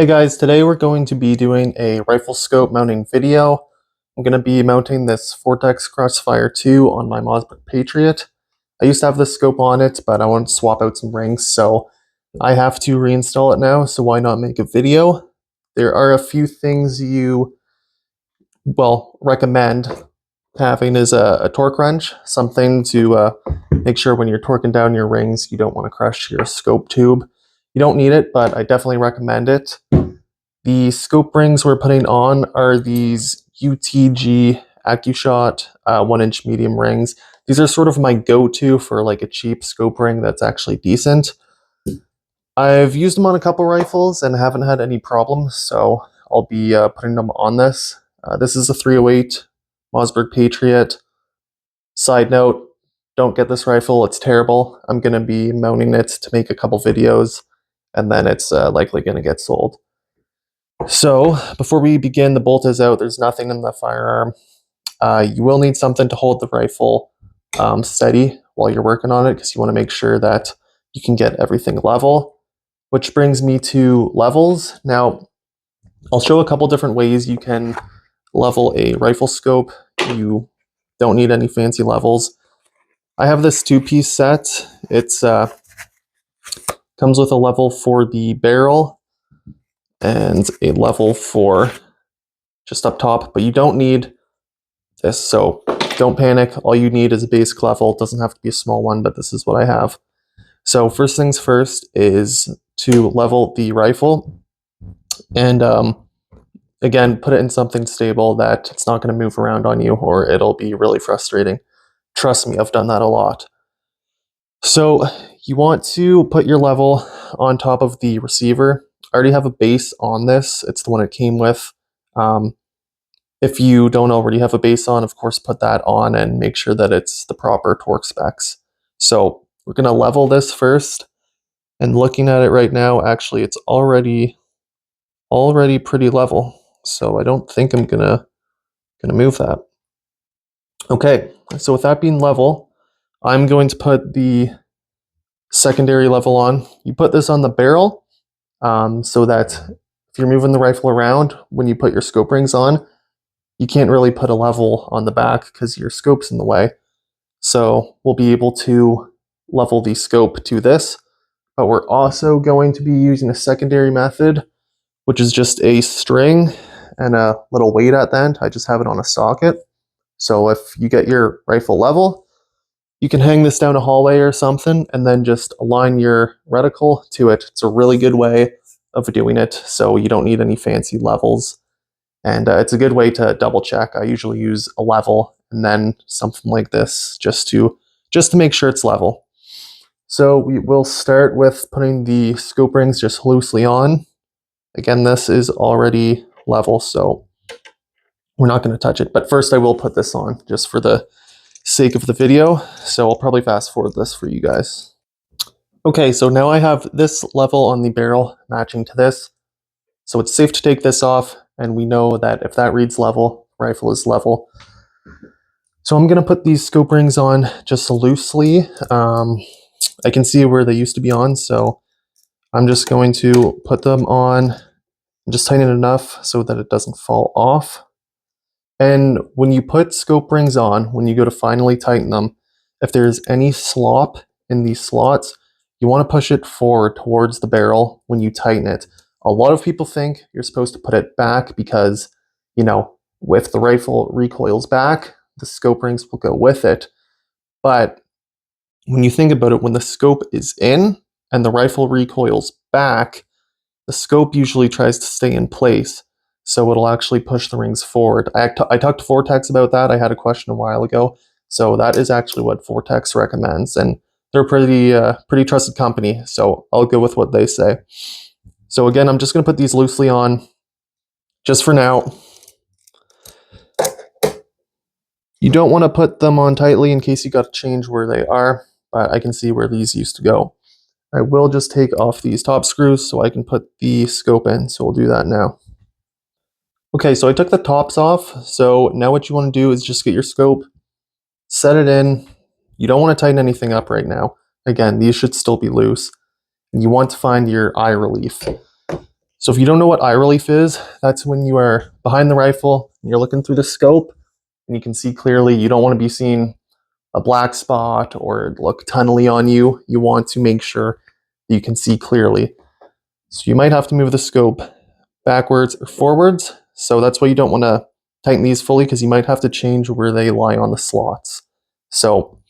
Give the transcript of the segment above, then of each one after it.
Hey guys, today we're going to be doing a rifle scope mounting video. I'm going to be mounting this Vortex Crossfire 2 on my Mossberg Patriot. I used to have this scope on it, but I wanted to swap out some rings, so I have to reinstall it now, so why not make a video? There are a few things recommend having is a torque wrench, something to make sure when you're torquing down your rings, you don't want to crush your scope tube. You don't need it, but I definitely recommend it. The scope rings we're putting on are these UTG AccuShot 1-inch medium rings. These are sort of my go-to for like a cheap scope ring that's actually decent. I've used them on a couple rifles and haven't had any problems, so I'll be putting them on this. This is a 308 Mossberg Patriot. Side note, don't get this rifle, it's terrible. I'm going to be mounting it to make a couple videos, and then it's likely going to get sold. So, before we begin, the bolt is out. There's nothing in the firearm. You will need something to hold the rifle steady while you're working on it because you want to make sure that you can get everything level. Which brings me to levels. Now, I'll show a couple different ways you can level a rifle scope. You don't need any fancy levels. I have this two-piece set. It's comes with a level for the barrel and a level for just up top, but you don't need this, so don't panic. All you need is a basic level. It doesn't have to be a small one, but this is what I have. So first things first is to level the rifle, and again, put it in something stable that it's not going to move around on you or it'll be really frustrating. Trust me, I've done that a lot. So you want to put your level on top of the receiver. I already have a base on this. It's the one it came with. If you don't already have a base on, of course, put that on and make sure that it's the proper torque specs. So we're going to level this first. And looking at it right now, actually, it's already pretty level. So I don't think I'm gonna move that. Okay, so with that being level, I'm going to put the secondary level on. You put this on the barrel so that if you're moving the rifle around, when you put your scope rings on, you can't really put a level on the back because your scope's in the way. So we'll be able to level the scope to this, but we're also going to be using a secondary method, which is just a string and a little weight at the end. I just have it on a socket. So if you get your rifle level, you can hang this down a hallway or something and then just align your reticle to it. It's a really good way of doing it, so you don't need any fancy levels. And it's a good way to double check. I usually use a level and then something like this just to make sure it's level. So we will start with putting the scope rings just loosely on. Again, this is already level, so we're not going to touch it. But first I will put this on just for the sake of the video. So I'll probably fast forward this for you guys. Okay, so now I have this level on the barrel matching to this. So it's safe to take this off, and we know that if that reads level, rifle is level. So I'm going to put these scope rings on just loosely. I can see where they used to be on, so I'm just going to put them on and just tighten it enough so that it doesn't fall off. And when you put scope rings on, when you go to finally tighten them, if there's any slop in these slots, you want to push it forward towards the barrel when you tighten it. A lot of people think you're supposed to put it back because, you know, if the rifle recoils back, the scope rings will go with it. But when you think about it, when the scope is in and the rifle recoils back, the scope usually tries to stay in place, so it'll actually push the rings forward. I talked to Vortex about that. I had a question a while ago, so that is actually what Vortex recommends, and they're a pretty trusted company, so I'll go with what they say. So again, I'm just going to put these loosely on, just for now. You don't want to put them on tightly in case you got to change where they are, but I can see where these used to go. I will just take off these top screws so I can put the scope in, so we'll do that now. Okay, so I took the tops off, so now what you want to do is just get your scope, set it in. You don't want to tighten anything up right now. Again, these should still be loose. And you want to find your eye relief. So if you don't know what eye relief is, that's when you are behind the rifle and you're looking through the scope and you can see clearly. You don't want to be seeing a black spot or look tunnely on you. You want to make sure you can see clearly. So you might have to move the scope backwards or forwards. So that's why you don't want to tighten these fully, because you might have to change where they lie on the slots. So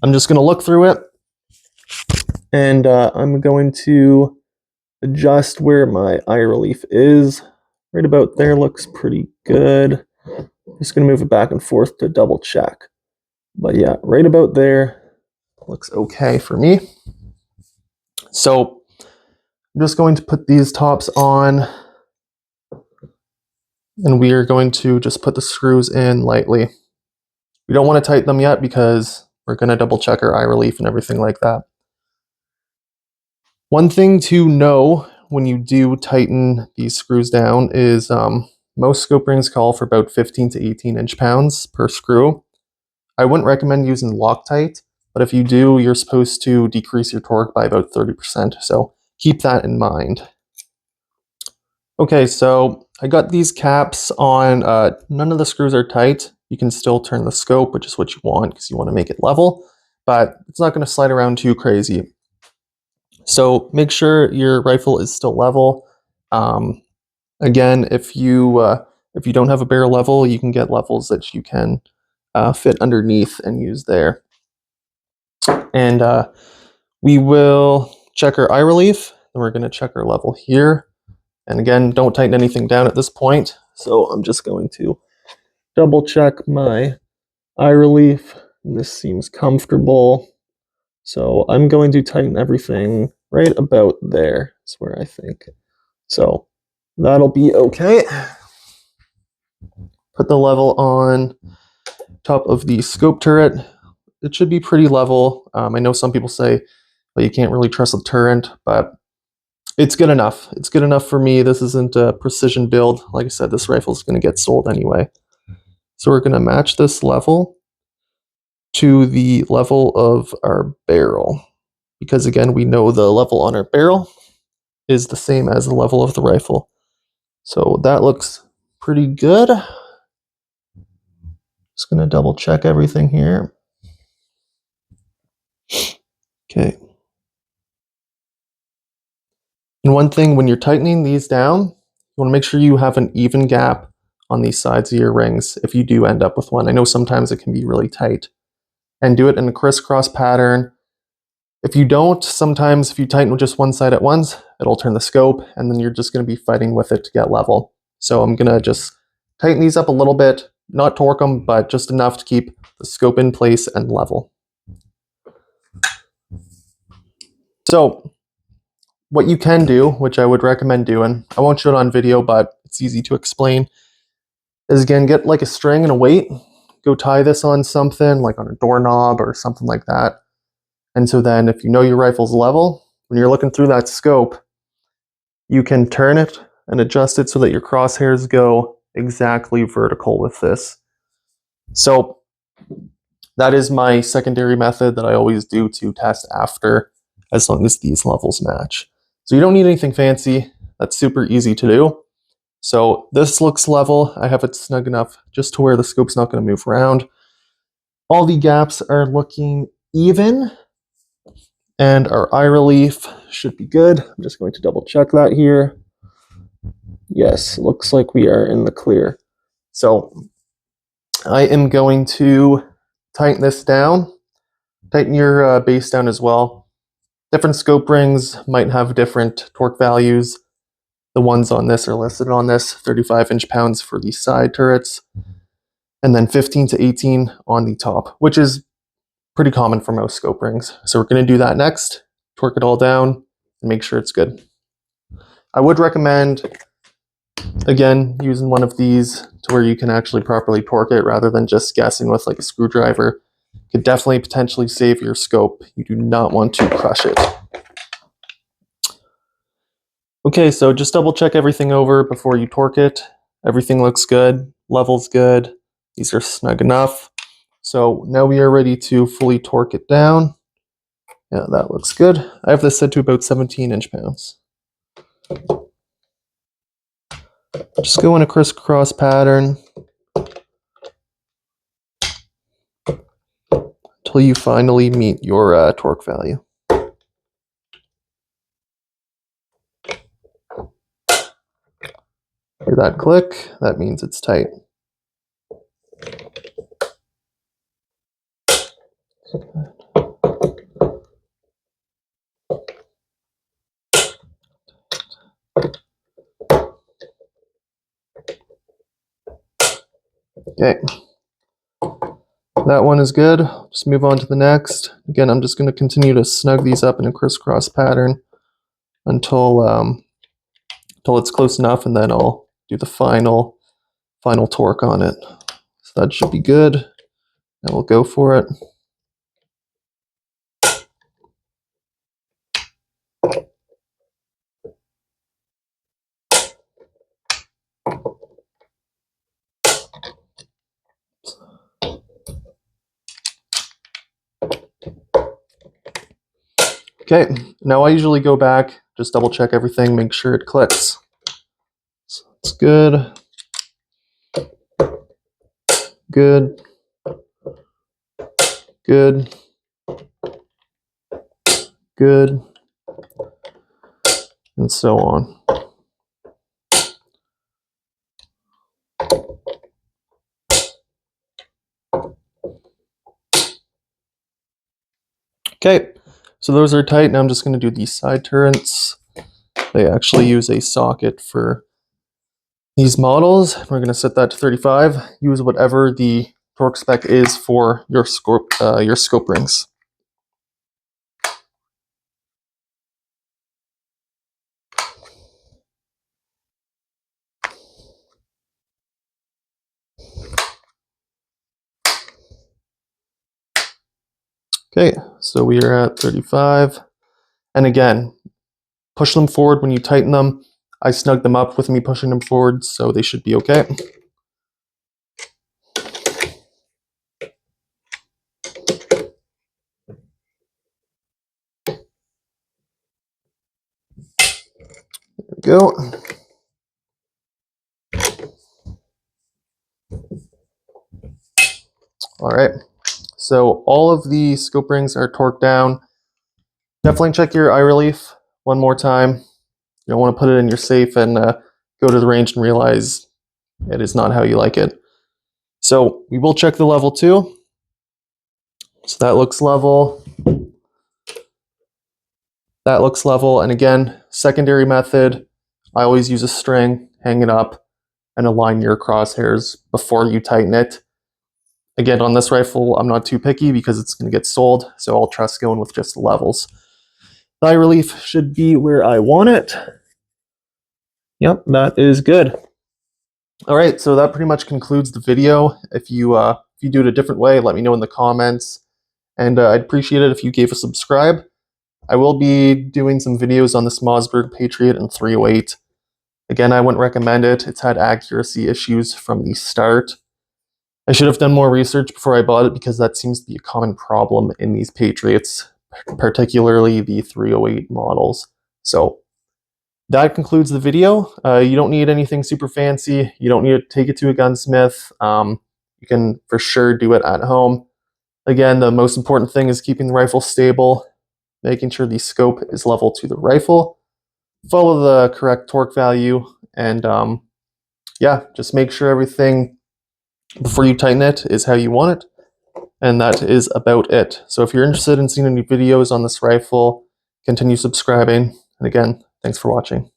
I'm just going to look through it, and I'm going to adjust where my eye relief is. Right about there looks pretty good. Just going to move it back and forth to double check. But yeah, right about there looks okay for me. So I'm just going to put these tops on, and we are going to just put the screws in lightly. We don't want to tighten them yet because we're going to double check our eye relief and everything like that. One thing to know when you do tighten these screws down is most scope rings call for about 15 to 18 inch-pounds per screw. I wouldn't recommend using Loctite, but if you do, you're supposed to decrease your torque by about 30%, so keep that in mind. Okay, so I got these caps on. None of the screws are tight. You can still turn the scope, which is what you want because you want to make it level, but it's not going to slide around too crazy. So make sure your rifle is still level. Again, if you don't have a barrel level, you can get levels that you can fit underneath and use there. And we will check our eye relief, and we're going to check our level here. And again, don't tighten anything down at this point. So I'm just going to double check my eye relief. This seems comfortable. So I'm going to tighten everything right about there. That's where I think. So that'll be okay. Put the level on top of the scope turret. It should be pretty level. I know some people say, well, you can't really trust the turret, but it's good enough. It's good enough for me. This isn't a precision build. Like I said, this rifle is going to get sold anyway. So we're going to match this level to the level of our barrel, because again, we know the level on our barrel is the same as the level of the rifle. So that looks pretty good. Just going to double check everything here. Okay. And one thing, when you're tightening these down, you want to make sure you have an even gap on these sides of your rings if you do end up with one. I know sometimes it can be really tight. And do it in a crisscross pattern. If you don't, sometimes if you tighten with just one side at once, it'll turn the scope, and then you're just going to be fighting with it to get level. So I'm going to just tighten these up a little bit, not torque them, but just enough to keep the scope in place and level. So what you can do, which I would recommend doing, I won't show it on video, but it's easy to explain, is again, get like a string and a weight, go tie this on something, like on a doorknob or something like that. And so then if you know your rifle's level, when you're looking through that scope, you can turn it and adjust it so that your crosshairs go exactly vertical with this. So that is my secondary method that I always do to test after, as long as these levels match. So you don't need anything fancy. That's super easy to do. So this looks level. I have it snug enough just to where the scope's not going to move around. All the gaps are looking even, and our eye relief should be good. I'm just going to double check that here. Yes, looks like we are in the clear. So I am going to tighten this down. Tighten your base down as well. Different scope rings might have different torque values. The ones on this are listed on this, 35 inch-pounds for the side turrets, and then 15 to 18 on the top, which is pretty common for most scope rings. So we're going to do that next, torque it all down, and make sure it's good. I would recommend, again, using one of these to where you can actually properly torque it rather than just guessing with like a screwdriver. Could definitely potentially save your scope. You do not want to crush it. Okay, so just double check everything over before you torque it. Everything looks good, level's good, these are snug enough. So now we are ready to fully torque it down. Yeah, that looks good. I have this set to about 17 inch-pounds. Just go in a crisscross pattern until you finally meet your torque value. Hear that click? That means it's tight. Okay, that one is good. Just move on to the next. Again, I'm just going to continue to snug these up in a crisscross pattern until it's close enough, and then I'll do the final torque on it. So that should be good, and we'll go for it. Okay, now I usually go back, just double check everything, make sure it clicks. So it's good. Good. Good. Good. And so on. Okay, so those are tight. Now I'm just going to do these side turrets. They actually use a socket for these models. We're going to set that to 35. Use whatever the torque spec is for your scope rings. Okay, so we are at 35. And again, push them forward when you tighten them. I snug them up with me pushing them forward, so they should be okay. There we go. All right, so all of the scope rings are torqued down. Definitely check your eye relief one more time. You don't want to put it in your safe and go to the range and realize it is not how you like it. So we will check the level too. So that looks level. That looks level. And again, secondary method, I always use a string, hang it up, and align your crosshairs before you tighten it. Again, on this rifle, I'm not too picky because it's going to get sold, so I'll trust going with just the levels. The eye relief should be where I want it. Yep, that is good. All right, so that pretty much concludes the video. If you do it a different way, let me know in the comments. And I'd appreciate it if you gave a subscribe. I will be doing some videos on this Mossberg Patriot and 308. Again, I wouldn't recommend it. It's had accuracy issues from the start. I should have done more research before I bought it because that seems to be a common problem in these Patriots, particularly the 308 models. So that concludes the video. You don't need anything super fancy. You don't need to take it to a gunsmith. You can for sure do it at home. Again, the most important thing is keeping the rifle stable, making sure the scope is level to the rifle, follow the correct torque value, and yeah, just make sure everything before you tighten it is how you want it. And that is about it. So if you're interested in seeing any videos on this rifle, continue subscribing. And again, thanks for watching.